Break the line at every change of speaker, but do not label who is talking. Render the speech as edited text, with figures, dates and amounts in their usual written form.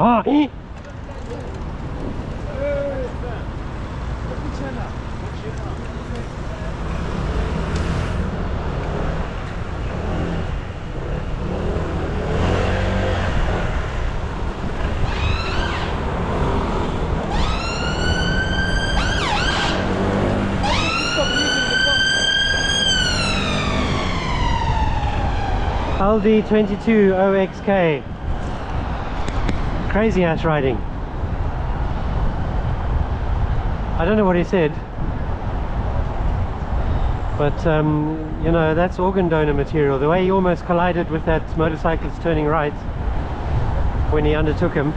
Ah! LD22OXK. Crazy ass riding. I don't know what he said, but you know, that's organ donor material. The way he almost collided with that motorcyclist turning right when he undertook him.